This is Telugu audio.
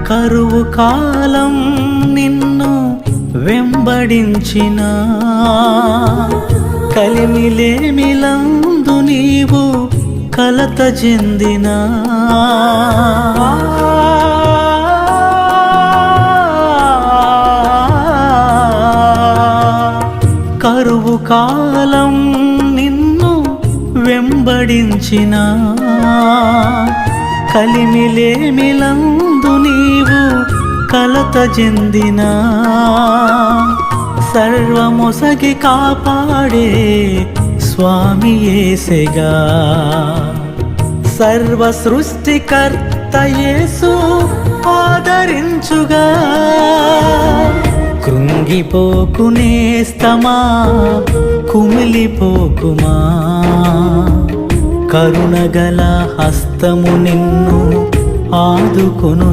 కరువు కాలం నిన్ను వెంబడించిన కలిమిలేమిలందు నీవు కలత చెందిన కరువు కాలం నిన్ను వెంబడించిన కలిమిలేమిలందు నీవు కలత చెందిన సర్వమొసగి కాపాడే స్వామి యేసెగా సర్వ సృష్టికర్త యేసు ఆదరించుగా కృంగిపోకు నేస్తమా కుమిలిపోకుమా కరుణగల హస్తము నిన్ను ఆదుకొను